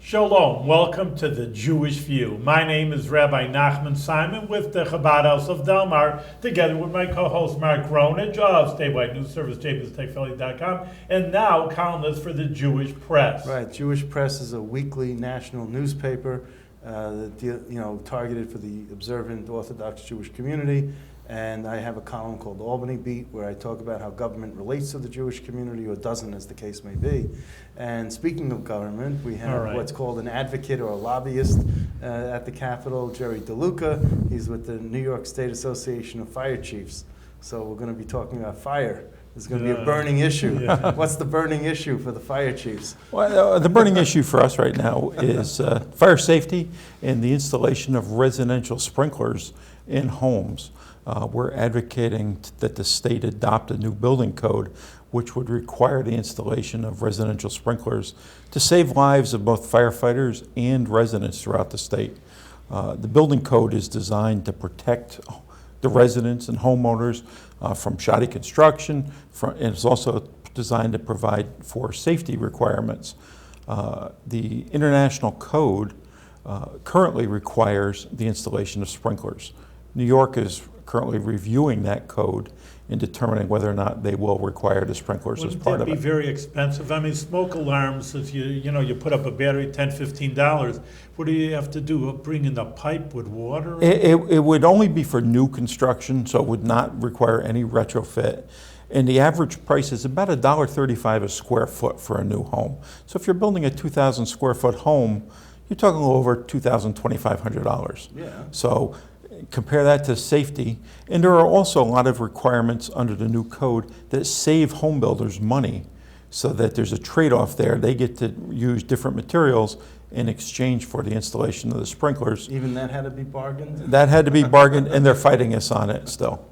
Shalom, welcome to the Jewish View. My name is Rabbi Nachman Simon with the Chabad House of Delmar, together with my co-host Mark Ronich of statewide news service jbstechvalley.com, and now columnist for the Jewish Press. Right, Jewish Press is a weekly national newspaper targeted for the observant Orthodox Jewish community. And I have a column called Albany Beat where I talk about how government relates to the Jewish community, or doesn't, as the case may be. And speaking of government, we have what's called an advocate or a lobbyist at the Capitol, Jerry DeLuca. He's with the New York State Association of Fire Chiefs. So we're going to be talking about fire. There's going to be a burning issue. Yeah. What's the burning issue for the fire chiefs? Well, the burning issue for us right now is fire safety and the installation of residential sprinklers in homes. We're advocating that the state adopt a new building code which would require the installation of residential sprinklers to save lives of both firefighters and residents throughout the state. The building code is designed to protect the residents and homeowners from shoddy construction, and it's also designed to provide for safety requirements. The international code currently requires the installation of sprinklers. New York is currently reviewing that code and determining whether or not they will require the sprinklers as part of it. Wouldn't that be very expensive? I mean, smoke alarms, if you put up a battery, $10, $15, what do you have to do? Bring in the pipe with water? It would only be for new construction, so it would not require any retrofit. And the average price is about $1.35 a square foot for a new home. So if you're building a 2,000 square foot home, you're talking over $2,000, $2,500. Yeah. So compare that to safety, and there are also a lot of requirements under the new code that save home builders money, so that there's a trade-off there. They get to use different materials in exchange for the installation of the sprinklers. Even that had to be bargained? That had to be bargained, and they're fighting us on it still.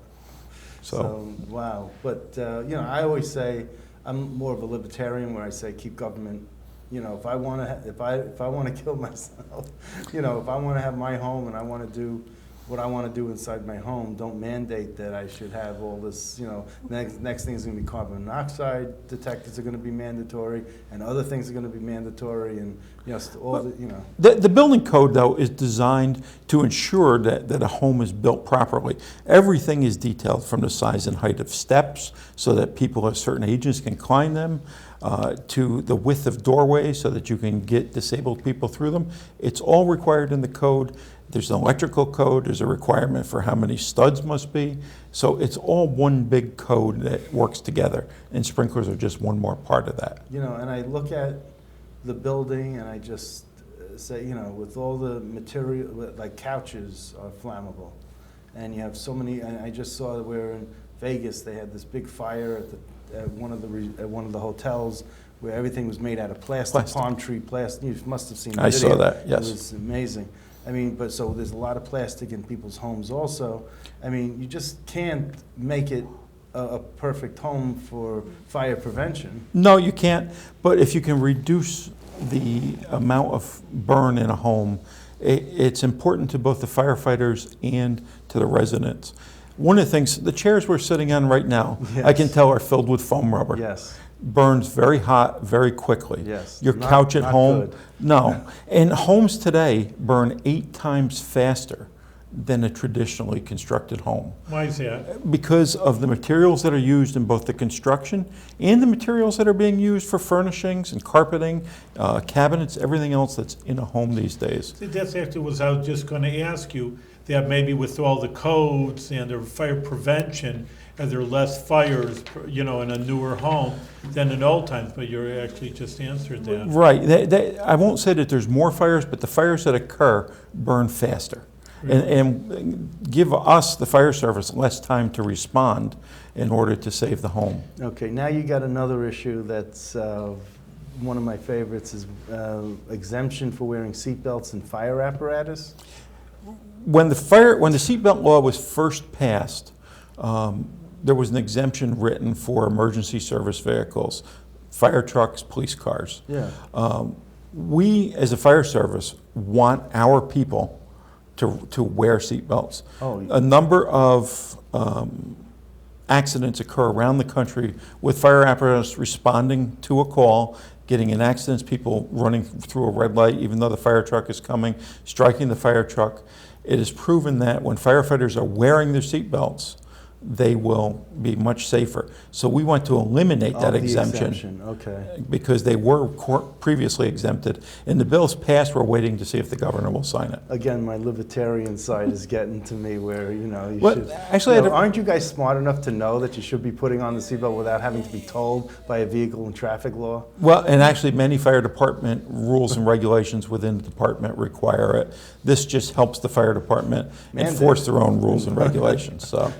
So wow. But I always say I'm more of a libertarian, where I say keep government. If I want to kill myself, if I want to have my home and I want to do what I want to do inside my home, don't mandate that I should have all this, next thing is going to be carbon monoxide detectors are going to be mandatory, and other things are going to be mandatory, and, The building code, though, is designed to ensure that a home is built properly. Everything is detailed, from the size and height of steps so that people of certain ages can climb them, to the width of doorways so that you can get disabled people through them. It's all required in the code. There's an electrical code, there's a requirement for how many studs must be. So it's all one big code that works together, and sprinklers are just one more part of that. And I look at the building and I just say, with all the material, like couches are flammable. And you have so many, and I just saw that we're in Vegas, they had this big fire at one of the hotels where everything was made out of plastic. Palm tree plastic. You must have seen the video. I saw that, yes. It was amazing. I mean, so there's a lot of plastic in people's homes also. I mean, you just can't make it a perfect home for fire prevention. No, you can't. But if you can reduce the amount of burn in a home, it's important to both the firefighters and to the residents. One of the things, the chairs we're sitting on right now, yes, I can tell are filled with foam rubber. Yes. Burns very hot, very quickly. Yes. Your couch at home, good. No. And homes today burn 8 times faster than a traditionally constructed home. Why is that? Because of the materials that are used in both the construction and the materials that are being used for furnishings and carpeting, cabinets, everything else that's in a home these days. See, that's actually what I was just going to ask you, that maybe with all the codes and the fire prevention, are there less fires, in a newer home than in old times? But you're actually just answered that. Right. I won't say that there's more fires, but the fires that occur burn faster. Really? And give us, the fire service, less time to respond in order to save the home. Okay, now you got another issue that's one of my favorites, is exemption for wearing seatbelts in fire apparatus. When the seatbelt law was first passed, there was an exemption written for emergency service vehicles, fire trucks, police cars. Yeah. We, as a fire service, want our people to wear seatbelts. Oh. A number of accidents occur around the country with fire apparatus responding to a call, getting in accidents, people running through a red light even though the fire truck is coming, striking the fire truck. It is proven that when firefighters are wearing their seatbelts, they will be much safer. So we want to eliminate that The exemption. Okay. Because they were previously exempted. And the bill's passed, we're waiting to see if the governor will sign it. Again, my libertarian side is getting to me where, you Well, should... actually, aren't you guys smart enough to know that you should be putting on the seatbelt without having to be told by a vehicle and traffic law? Well, and actually many fire department rules and regulations within the department require it. This just helps the fire department enforce their own rules and regulations, so.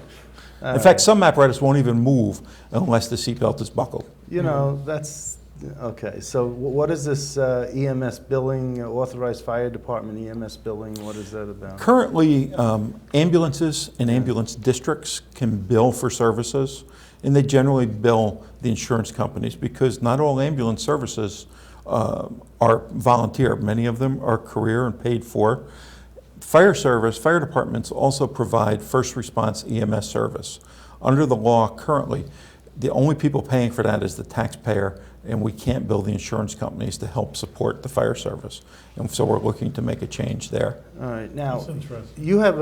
In fact, some apparatus won't even move unless the seatbelt is buckled. That's, okay. So what is this EMS billing, authorized fire department EMS billing? What is that about? Currently, ambulances and ambulance districts can bill for services, and they generally bill the insurance companies because not all ambulance services are volunteer. Many of them are career and paid for. Fire departments also provide first response EMS service. Under the law currently, the only people paying for that is the taxpayer, and we can't bill the insurance companies to help support the fire service. And so we're looking to make a change there. All right. Now, That's interesting. you have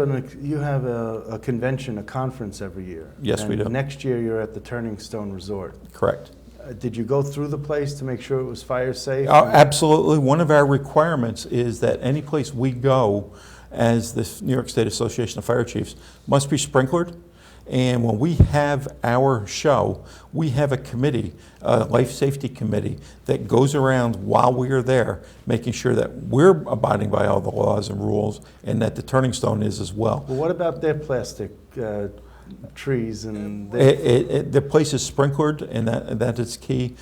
a convention, a conference every year. Yes, we do. Next year, you're at the Turning Stone Resort. Correct. Did you go through the place to make sure it was fire safe? Absolutely. One of our requirements is that any place we go as the New York State Association of Fire Chiefs must be sprinklered. And when we have our show, we have a committee, a life safety committee, that goes around while we are there, making sure that we're abiding by all the laws and rules, and that the Turning Stone is as well. Well, what about their plastic trees and... The place is sprinklered, and that is key.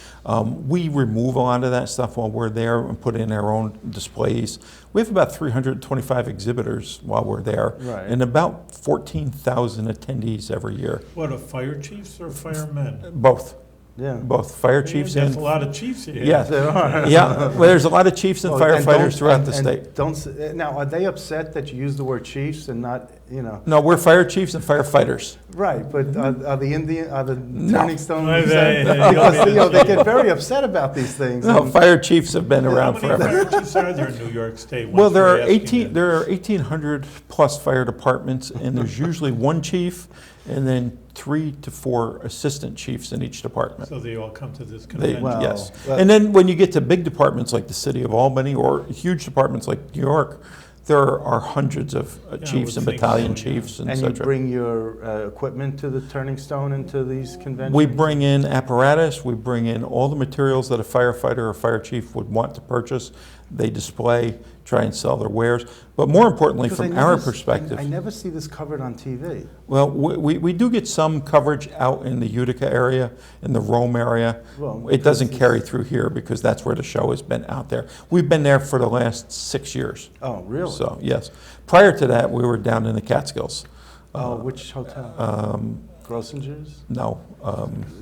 We remove a lot of that stuff while we're there and put in our own displays. We have about 325 exhibitors while we're there, Right. and about 14,000 attendees every year. What, are fire chiefs or firemen? Both. Yeah. Both fire chiefs That's and... a lot of chiefs here. Yeah, There are. yeah. Well, there's a lot of chiefs and Well, and firefighters don't- throughout the and state. Now, are they upset that you use the word chiefs and not, No, we're fire chiefs and firefighters. Right, but are the No. Turning Stone No, upset? they- Because they get very upset about these things. No, and- fire chiefs have been How around many forever. fire chiefs are there in New York State? Well, Once there you're are asking 18. it. There are 1,800 plus fire departments, and there's usually one chief, and then 3 to 4 assistant chiefs in each department. So they all come to this They, convention. Wow. yes, Well- and then when you get to big departments like the city of Albany or huge departments like New York, there are hundreds of I chiefs would and think battalion so, yeah. chiefs and And you such. bring your equipment to the Turning Stone into these conventions? We bring in apparatus, we bring in all the materials that a firefighter or fire chief would want to purchase. They display, try and sell their wares. But more importantly, Because from I our never- perspective, I never see this covered on TV. well, we do get some coverage out in the Utica area, in the Rome area. Well, It doesn't because carry through here because that's where the show has been out there. We've been there for the last 6 years. Oh, really? So, yes. Prior to that, we were down in the Catskills. Oh, which hotel? Grossinger's? No,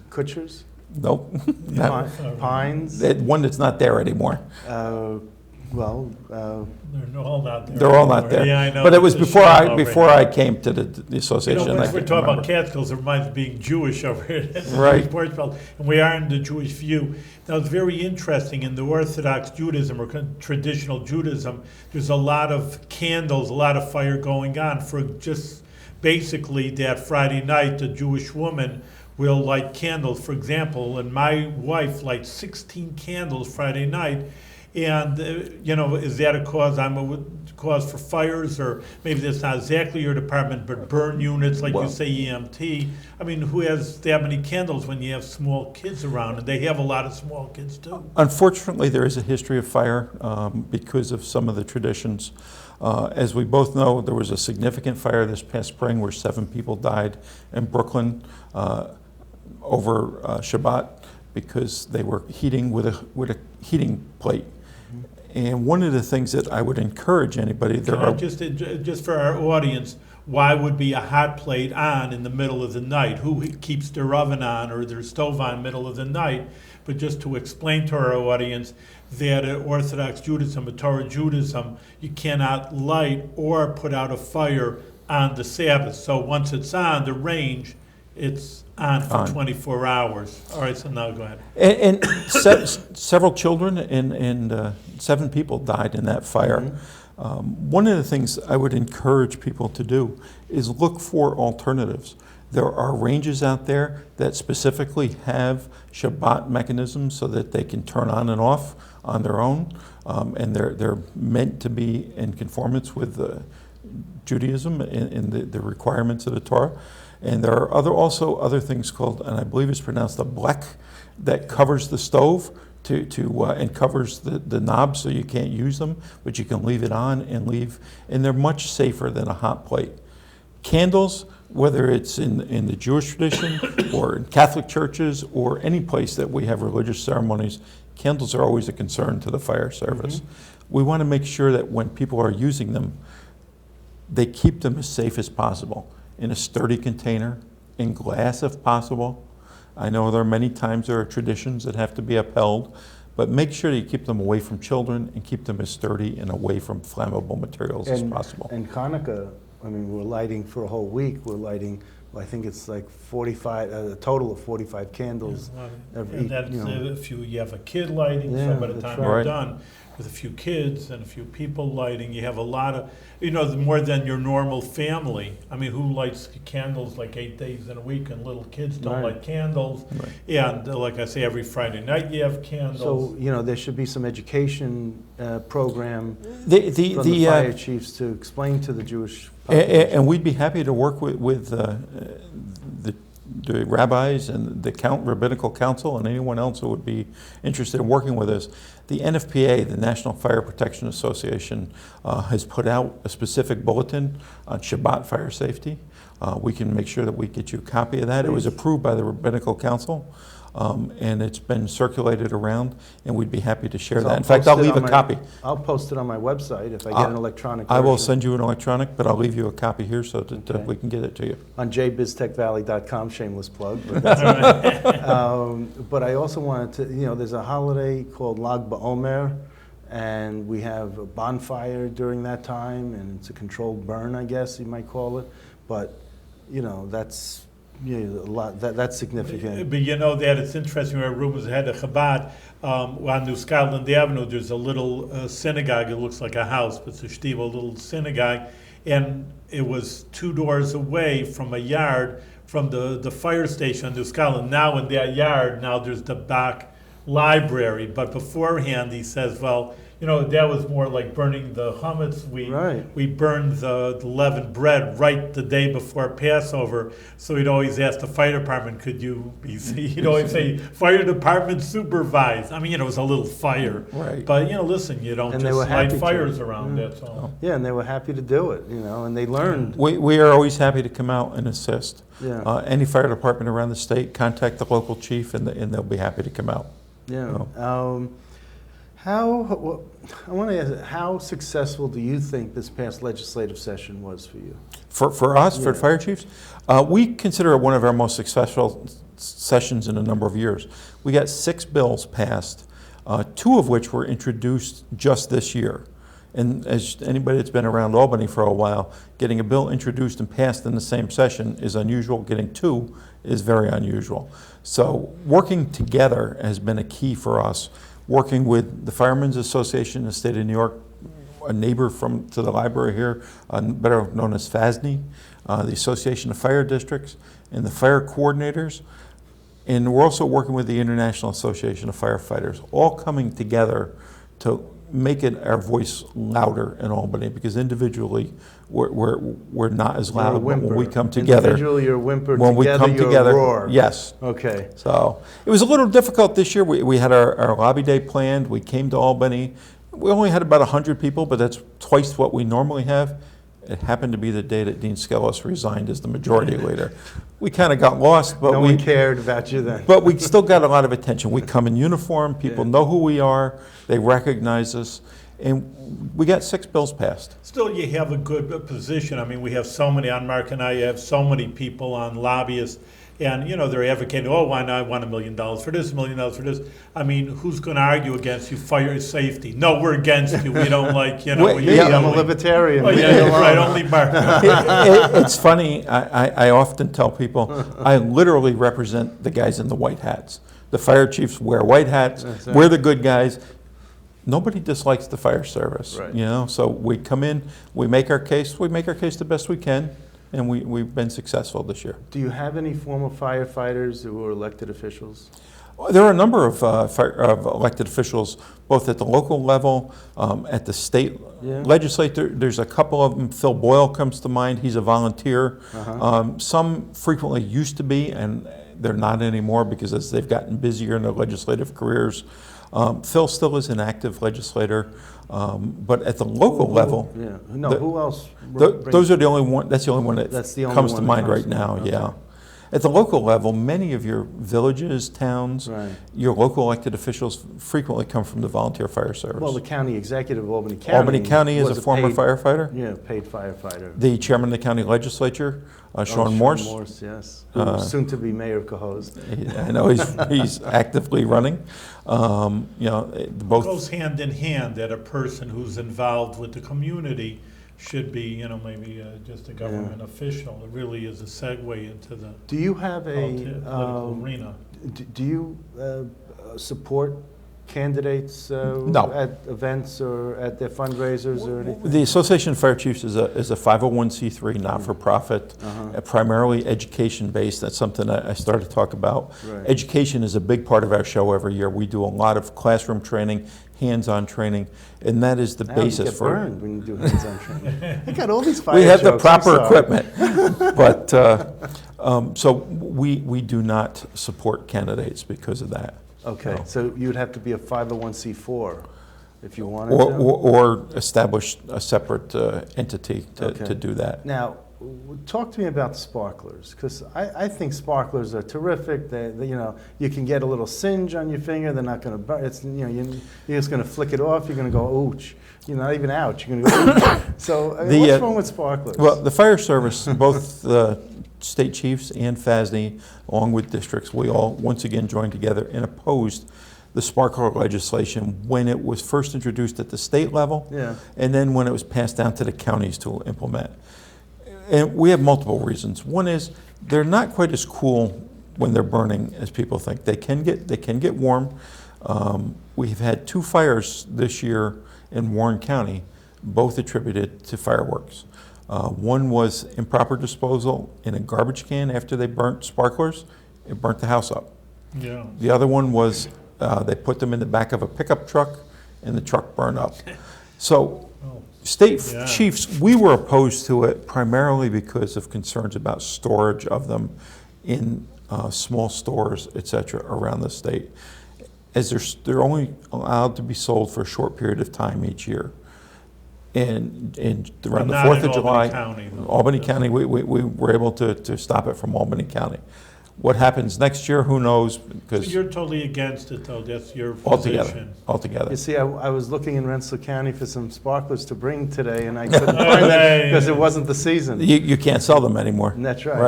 Kutcher's? nope. No. Pines? One that's not there anymore. Well, They're all not there. They're all not anymore. there. Yeah, I know. But it was It's a before shame over before here. I came to the You association. know, I when we're can talking about remember. Catskills, it reminds me of being Jewish over here. Right. And we are in the Jewish view. Now, it's very interesting. In the Orthodox Judaism or traditional Judaism, there's a lot of candles, a lot of fire going on for just basically that Friday night, the Jewish woman will light candles. For example, and my wife lights 16 candles Friday night. And, is that a cause? I'm a cause for fires, or maybe that's not exactly your department, but burn units, like you Well- say, EMT. I mean, who has that many candles when you have small kids around? And they have a lot of small kids, too. Unfortunately, there is a history of fire because of some of the traditions. As we both know, there was a significant fire this past spring where 7 people died in Brooklyn over Shabbat because they were heating with a heating plate. And one of the things that I would encourage anybody, there Can I are just for our audience, why would be a hot plate on in the middle of the night? Who keeps their oven on or their stove on in the middle of the night? But just to explain to our audience that in Orthodox Judaism, a Torah Judaism, you cannot light or put out a fire on the Sabbath. So once it's on, the range it's on for On. 24 hours. All right, so now go ahead. And several children and 7 people died in that fire. One of the things I would encourage people to do is look for alternatives. There are ranges out there that specifically have Shabbat mechanisms so that they can turn on and off on their own, and they're meant to be in conformance with Judaism and the requirements of the Torah. And there are also other things called, and I believe it's pronounced a blek, that covers the stove and covers the knobs so you can't use them, but you can leave it on and leave, and they're much safer than a hot plate. Candles, whether it's in the Jewish tradition or in Catholic churches or any place that we have religious ceremonies, candles are always a concern to the fire service. We want to make sure that when people are using them, they keep them as safe as possible, in a sturdy container, in glass if possible. I know there are many times there are traditions that have to be upheld, but make sure that you keep them away from children and keep them as sturdy and away from flammable materials as possible. And Chanukah, I mean, we're lighting for a whole week. We're lighting, well, I think it's like 45, a total of 45 candles. And that's if you have a kid lighting, so by the time you're done with a few kids and a few people lighting, you have a lot of, more than your normal family. I mean, who lights candles like 8 days in a week, and little kids don't light candles. And like I say, every Friday night you have candles. So, there should be some education program from The the fire chiefs to explain to the Jewish population. And we'd be happy to work with the rabbis and the rabbinical council and anyone else who would be interested in working with us. The NFPA, the National Fire Protection Association, has put out a specific bulletin on Shabbat fire safety. We can make sure that we get you a copy of that. It was approved by the rabbinical council. And it's been circulated around, and we'd be happy to share that. In fact, I'll leave a copy. I'll post it on my website if I get an electronic I will version. send you an electronic, but I'll leave you a copy here so that we can get it to you. On jbiztechvalley.com, shameless plug. But, but I also wanted to, there's a holiday called Lag BaOmer, and we have a bonfire during that time, and it's a controlled burn, I guess you might call it. But, that's... a lot. That's significant. But that it's interesting. Our room was ahead of Chabad on New Scotland Avenue. There's a little synagogue. It looks like a house, but it's a shtiva, a little synagogue, and it was 2 doors away from a yard from the fire station on New Scotland. Now in that yard, there's the back library. But beforehand, he says, well, that was more like burning the chometz. We burned the leavened bread right the day before Passover. So he'd always ask the fire department, he'd always say, fire department supervise. I mean, it was a little fire. Right. But, listen, you don't just light fires around, that's all. Yeah, and they were happy to do it, and they learned. We are always happy to come out and assist. Yeah. Any fire department around the state, contact the local chief, and they'll be happy to come out. Yeah. I want to ask, how successful do you think this past legislative session was for you? For us, for fire chiefs, we consider it one of our most successful sessions in a number of years. We got 6 bills passed, 2 of which were introduced just this year. And as anybody that's been around Albany for a while, getting a bill introduced and passed in the same session is unusual. Getting 2 is very unusual. So working together has been a key for us. Working with the Firemen's Association in the state of New York, a neighbor to the library here, better known as FASNY, the Association of Fire Districts, and the fire coordinators. And we're also working with the International Association of Firefighters, all coming together to make our voice louder in Albany, because individually we're not as loud. But when we come together, individually you're a whimper, when together we come you're together, a roar. Yes. Okay. So it was a little difficult this year. We had our lobby day planned. We came to Albany. We only had about 100 people, but that's twice what we normally have. It happened to be the day that Dean Skelos resigned as the majority leader. We kind of got lost, but no one cared about you then. But we still got a lot of attention. We come in uniform. People know who we are. They recognize us. And we got 6 bills passed. Still, you have a good position. I mean, we have so many on Mark and I have so many people on lobbyists and they're advocating, oh, why not? I want $1 million for this, $1 million for this. I mean, who's going to argue against you? Fire safety. No, we're against you. We don't like, Me, what you're I'm a doing. libertarian. Oh, yeah, right, only Mark. It's funny, I often tell people, I literally represent the guys in the white hats. The fire chiefs wear white hats, That's right. we're the good guys. Nobody dislikes the fire service, Right. so we come in, we make our case the best we can, and we've been successful this year. Do you have any former firefighters who are elected officials? There are a number of elected officials, both at the local level, at the state Yeah. legislature. There's a couple of them. Phil Boyle comes to mind. He's a volunteer. Uh-huh. Some frequently used to be, and they're not anymore because as they've gotten busier in their legislative careers. Phil still is an active legislator, but at the local level, Yeah. No, the- who else? those are the only one. That's the only one that That's the only comes one to that mind comes right to now. mind. Yeah. Okay. At the local level, many of your villages, towns, Right. your local elected officials frequently come from the volunteer fire service. Well, the county executive of Albany County. Albany County is a was former paid- firefighter. Yeah, paid firefighter. The chairman of the county legislature, Sean Morse. Sean Morse, yes. Uh, Soon to be mayor of Cohoes. I know he's actively running. Both. Goes hand in hand that a person who's involved with the community should be, maybe just a government official. It really is a segue into the Do you have political a, arena. do you support candidates No. at events or at their fundraisers or anything? The Association of Fire Chiefs is a 501c3 not-for-profit, Uh-huh. primarily education-based. That's something I started to talk about. Right. Education is a big part of our show every year. We do a lot of classroom training, hands-on training, and that is the Now you basis get for. burned when you do hands-on training. I got all these fire We have the jokes, I'm proper sorry. equipment, but so we do not support candidates because of that. Okay, No. so you'd have to be a 501c4 if you wanted Or, to? or establish a separate entity to Okay. do that. Now, talk to me about sparklers, because I think sparklers are terrific. You can get a little singe on your finger. They're not going to burn. You're just going to flick it off. You're going to go ouch. You're not even ouch. You're going to go ouch. So what's wrong with sparklers? Well, the fire service, both the state chiefs and FASD, along with districts, we all once again joined together and opposed the sparkler legislation when it was first introduced at the state level, Yeah. and then when it was passed down to the counties to implement. And we have multiple reasons. One is they're not quite as cool when they're burning as people think. They can get warm. We've had 2 fires this year in Warren County, both attributed to fireworks. One was improper disposal in a garbage can after they burnt sparklers. It burnt the house up. Yeah. The other one was they put them in the back of a pickup truck and the truck burned up. So Oh. state Yeah. chiefs, we were opposed to it primarily because of concerns about storage of them in small stores, et cetera, around the state, as they're only allowed to be sold for a short period of time each year. And around the Not 4th in of July, Albany County, though. Albany County, we were able to stop it from Albany County. What happens next year, who knows? So Because you're totally against it, though. That's your altogether, position. altogether. You see, I was looking in Rensselaer County for some sparklers to bring today, and I couldn't find them because it wasn't the season. You can't sell them anymore. And that's right.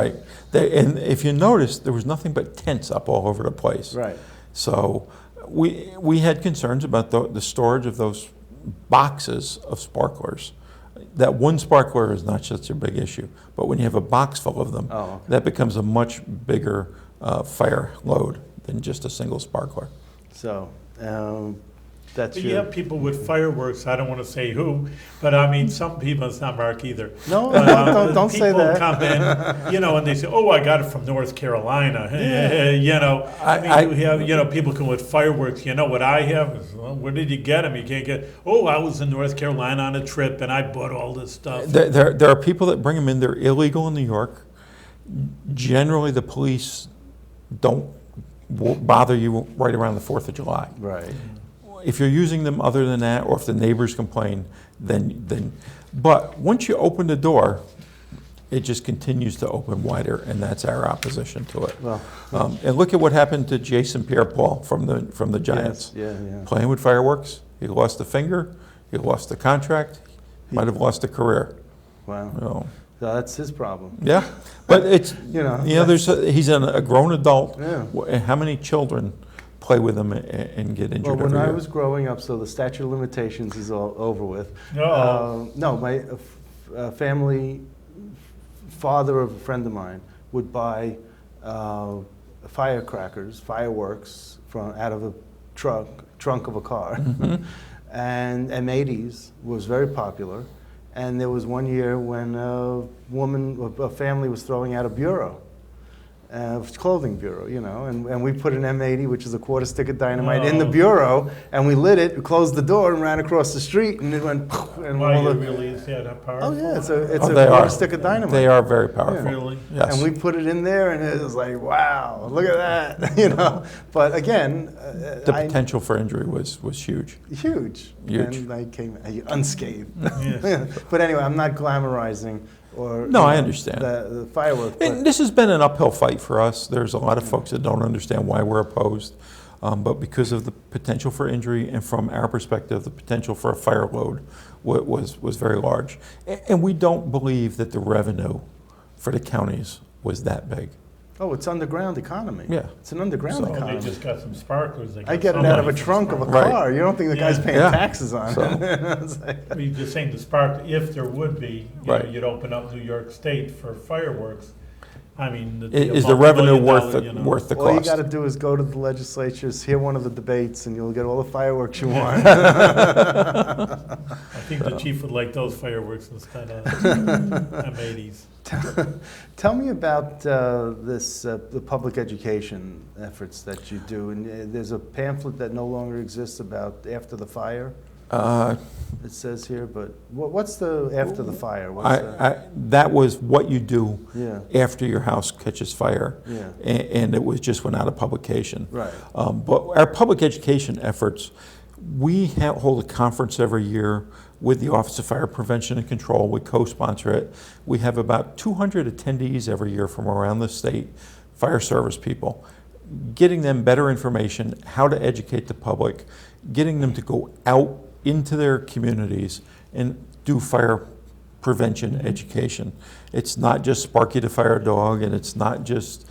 Right. And if you notice, there was nothing but tents up all over the place. Right. So we had concerns about the storage of those boxes of sparklers. That one sparkler is not such a big issue, but when you have a box full of them, Oh, okay. that becomes a much bigger fire load than just a single sparkler. So that's But you your... have people with fireworks, I don't want to say who, but I mean, some people, it's not Mark either. No, But, don't say that. People come in, and they say, oh, I got it from North Carolina. You have, people come with fireworks. You know what I have? Is, well, where did you get them? You can't get, oh, I was in North Carolina on a trip and I bought all this stuff. There are people that bring them in. They're illegal in New York. Generally, the police don't bother you right around the 4th of July. Right. If you're using them other than that, or if the neighbors complain, then, but once you open the door, it just continues to open wider, and that's our opposition to it. Well, And look at what happened to Jason Pierre-Paul from the Giants. yes, yeah. Playing with fireworks, he lost a finger, he lost the contract, he might have lost a career. Wow. You know. So that's his problem. Yeah, but it's, You know, he's a grown adult. Yeah. How many children play with him and get injured Well, when every I year? was growing up, so the statute of limitations is all over with. No. No, my family, father of a friend of mine, would buy fireworks out of a trunk of a car. Mhm. And M80s was very popular. And there was one year when a family was throwing out a bureau. Clothing bureau, and we put an M80, which is a quarter stick of dynamite, in the bureau, and we lit it, we closed the door, and ran across the street, and it went, and Why all you the, really is that powerful? oh yeah, it's a They quarter are. stick of dynamite. They are very powerful. Really? Yes. And we put it in there, and it was like, wow, look at that, But again, The potential for injury was huge. huge. Huge. And I came unscathed. Yes. But anyway, I'm not glamorizing or No, I understand. the firework. And But this has been an uphill fight for us. There's a lot of folks that don't understand why we're opposed. But because of the potential for injury and from our perspective, the potential for a fire load was very large. And we don't believe that the revenue for the counties was that big. oh, it's underground economy. Yeah. It's an underground So- Well, economy. they just got some sparklers. I get it out of a trunk of a Right. car. You don't think the guy's Yeah. paying Yeah. taxes on So- it? It's like- You're just saying the spark, if there would be, Right. you'd open up New York State for fireworks. I mean, Is the revenue worth multi-million-dollar, worth the All you cost? got to do is go to the legislatures, hear one of the debates, and you'll get all the fireworks you want. I think the chief would like those fireworks instead of M80s. Tell me about the public education efforts that you do. And there's a pamphlet that no longer exists about after the fire. It says here, but what's the after the fire? What's That was what you do Yeah. after your house catches fire. Yeah. And it was just went out of publication. Right. But our public education efforts, we hold a conference every year with the Office of Fire Prevention and Control. We co-sponsor it. We have about 200 attendees every year from around the state, fire service people, getting them better information, how to educate the public, getting them to go out into their communities and do fire prevention education. It's not just Sparky the fire dog, and it's not just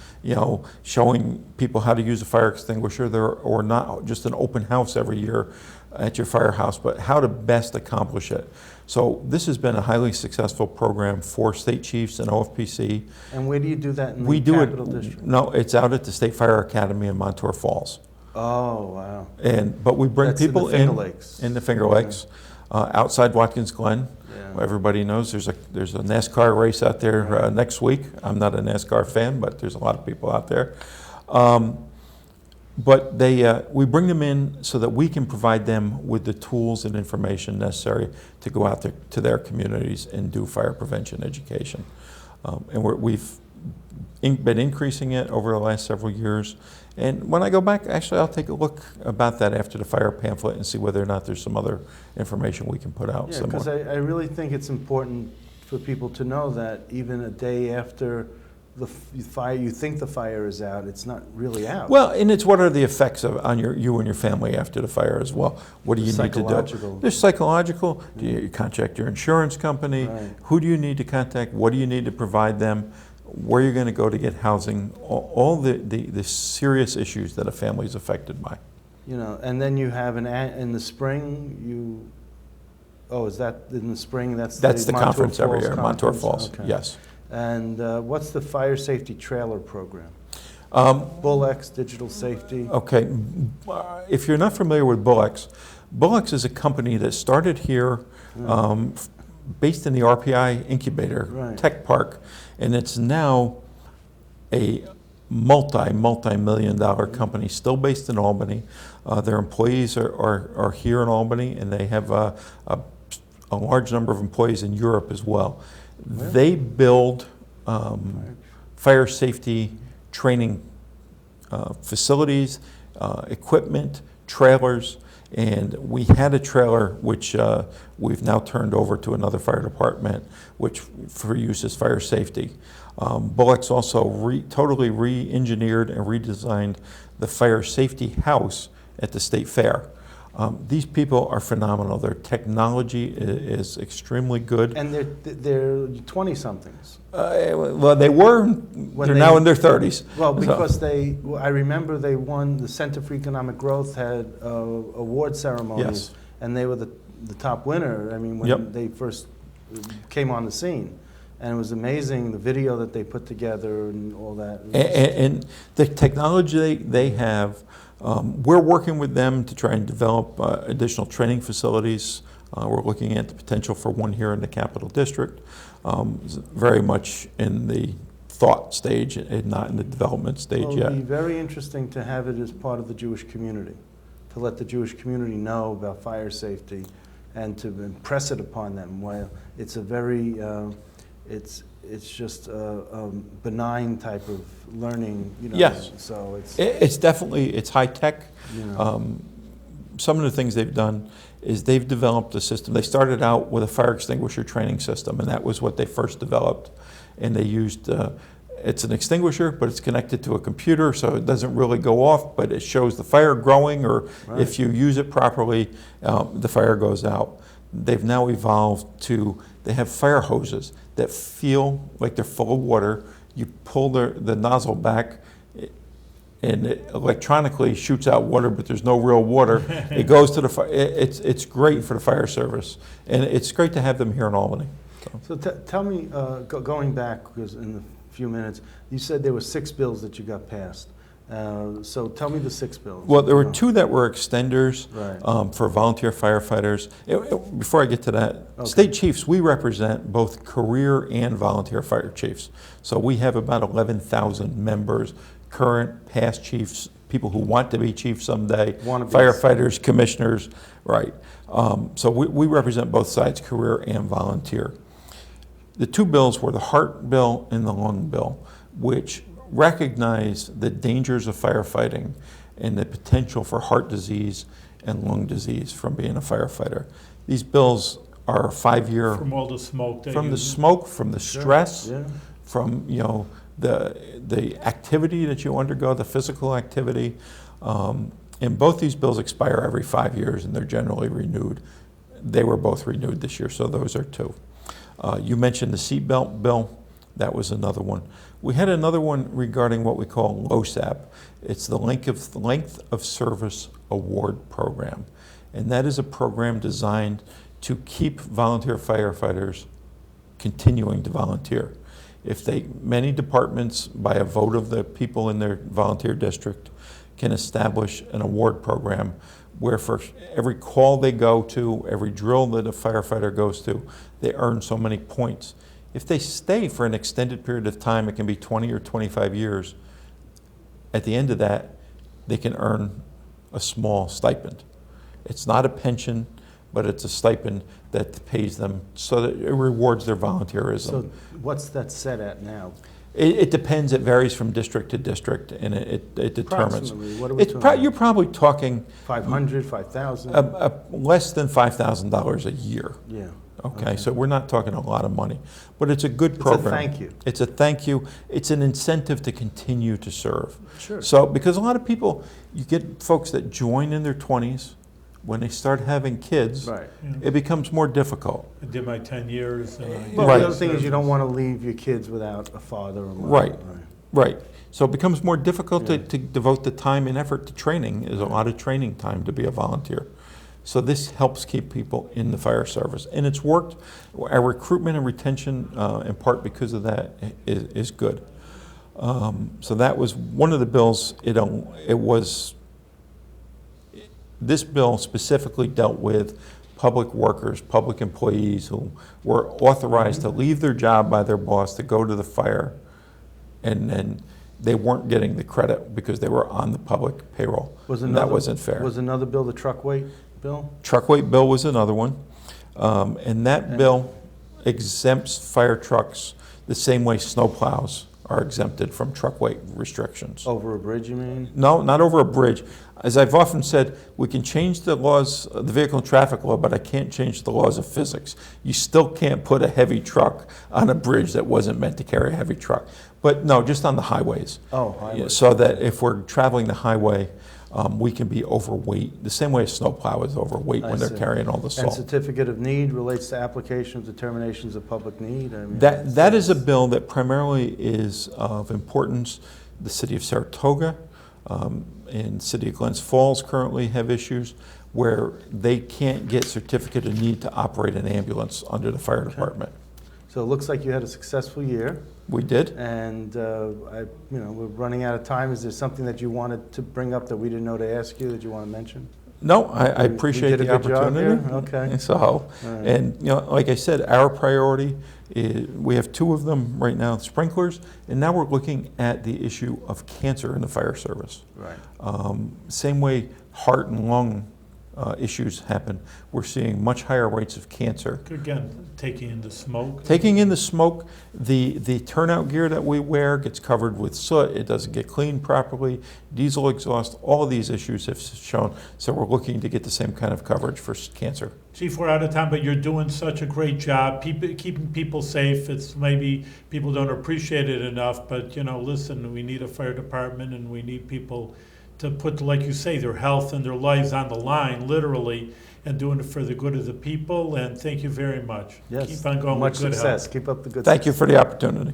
showing people how to use a fire extinguisher, or not just an open house every year at your firehouse, but how to best accomplish it. So this has been a highly successful program for state chiefs and OFPC. And where do you do that in We the do Capital it. District? No, it's out at the State Fire Academy in Montour Falls. Oh, wow. But we bring That's in people the Finger Lakes. in the Finger Lakes, outside Watkins Glen. Yeah. Everybody knows there's a NASCAR race out there next week. I'm not a NASCAR fan, but there's a lot of people out there. But we bring them in so that we can provide them with the tools and information necessary to go out there to their communities and do fire prevention education. And we've been increasing it over the last several years. And when I go back, actually, I'll take a look about that after the fire pamphlet and see whether or not there's some other information we can put out. Yeah, because I really think it's important for people to know that even a day after the fire, you think the fire is out, it's not really out. Well, and it's what are the effects on you and your family after the fire as well? What do you need to do? Psychological. There's psychological. Do you contact your insurance company? Right. Who do you need to contact? What do you need to provide them? Where you're going to go to get housing? All the serious issues that a family is affected by. And then you have in the spring, is that in the spring? That's the Montour conference every Falls year, Montour conference? Falls. Okay. Yes. And what's the fire safety trailer program? Bullx, digital safety. Okay, if you're not familiar with Bullx is a company that started here, based in the RPI incubator tech park, and it's now a multi-million-dollar company, still based in Albany. Their employees are here in Albany, and they have a large number of employees in Europe as well. They build fire safety training facilities, equipment, trailers, and we had a trailer which we've now turned over to another fire department, which for use as fire safety. Bullx also totally re-engineered and redesigned the fire safety house at the state fair. These people are phenomenal. Their technology is extremely good. And they're 20-somethings. Well, they were. They're now in their 30s. Well, because I remember they won, the Center for Economic Growth had award ceremonies. Yes. And they were the top winner, I mean, when they first came on the scene. And it was amazing, the video that they put together and all that. And the technology they have, we're working with them to try and develop additional training facilities. We're looking at the potential for one here in the Capital District. Very much in the thought stage and not in the development stage yet. It would be very interesting to have it as part of the Jewish community, to let the Jewish community know about fire safety and to impress it upon them. While it's a very, it's just a benign type of learning, you know. Yes. So it's definitely, it's high tech. You know. Some of the things they've done is they've developed a system. They started out with a fire extinguisher training system, and that was what they first developed. And they used, it's an extinguisher, but it's connected to a computer, so it doesn't really go off, but it shows the fire growing, or if you use it properly, the fire goes out. They've now evolved to, they have fire hoses that feel like they're full of water. You pull the nozzle back, and it electronically shoots out water, but there's no real water. It goes to the fire. It's great for the fire service, and it's great to have them here in Albany. So tell me, going back, because in the few minutes, you said there were 6 bills that you got passed. So tell me the 6 bills. Well, there were 2 that were extenders Right. for volunteer firefighters. Before I get to that, state chiefs, we represent both career and volunteer fire chiefs. So we have about 11,000 members, current, past chiefs, people who want to be chiefs someday, firefighters, commissioners, right. So we represent both sides, career and volunteer. The 2 bills were the heart bill and the lung bill, which recognize the dangers of firefighting and the potential for heart disease and lung disease from being a firefighter. These bills are 5-year. From all the smoke. From the smoke, from the stress, from the activity that you undergo, the physical activity. And both these bills expire every 5 years, and they're generally renewed. They were both renewed this year, so those are 2. You mentioned the seatbelt bill. That was another one. We had another one regarding what we call LOSAP. It's the Length of Service Award Program. And that is a program designed to keep volunteer firefighters continuing to volunteer. Many departments, by a vote of the people in their volunteer district, can establish an award program where for every call they go to, every drill that a firefighter goes to, they earn so many points. If they stay for an extended period of time, it can be 20 or 25 years, at the end of that, they can earn a small stipend. It's not a pension, but it's a stipend that pays them so that it rewards their volunteerism. So what's that set at now? It depends. It varies from district to district, and it determines. What are we talking? You're probably talking 500, 5,000? Less than $5,000 a year. Yeah. Okay, so we're not talking a lot of money, but it's a good program. It's a thank you. It's a thank you. It's an incentive to continue to serve. Sure. So, because a lot of people, you get folks that join in their 20s, when they start having kids, it becomes more difficult. I did my 10 years. Well, the other thing is you don't want to leave your kids without a father or mother. Right. So it becomes more difficult to devote the time and effort to training. There's a lot of training time to be a volunteer. So this helps keep people in the fire service. And it's worked. Our recruitment and retention, in part because of that, is good. So that was one of the bills. This bill specifically dealt with public workers, public employees who were authorized to leave their job by their boss to go to the fire, and then they weren't getting the credit because they were on the public payroll. That wasn't fair. Was another bill the truck weight bill? Truck weight bill was another one. And that bill exempts fire trucks the same way snowplows are exempted from truck weight restrictions. Over a bridge, you mean? No, not over a bridge. As I've often said, we can change the laws, the vehicle and traffic law, but I can't change the laws of physics. You still can't put a heavy truck on a bridge that wasn't meant to carry a heavy truck. But no, just on the highways. Oh, highways. So that if we're traveling the highway, we can be overweight, the same way a snowplow is overweight I when they're see. carrying all the And salt. certificate of need relates to application of determinations of public need? I mean, That is a bill that primarily is of importance. The city of Saratoga and city of Glens Falls currently have issues where they can't get certificate of need to operate an ambulance under the fire department. So it looks like you had a successful year, We did. and we're running out of time. Is there something that you wanted to bring up that we didn't know to ask you that you want to mention? No, I We appreciate did a the good job opportunity. here? Okay. So, All right. and like I said, our priority is, we have two of them right now, sprinklers, and now we're looking at the issue of cancer in the fire service. Right. Same way heart and lung issues happen, we're seeing much higher rates of cancer. Again, taking in the smoke. Taking in the smoke, the turnout gear that we wear gets covered with soot, it doesn't get cleaned properly, diesel exhaust, all of these issues have shown, so we're looking to get the same kind of coverage for cancer. Chief, we're out of time, but you're doing such a great job, keeping people safe. It's maybe people don't appreciate it enough, but listen, we need a fire department and we need people to put, like you say, their health and their lives on the line, literally, and doing it for the good of the people. And thank you very much. Yes. Keep on going Much with good success. health. Keep up the good Thank you for the opportunity.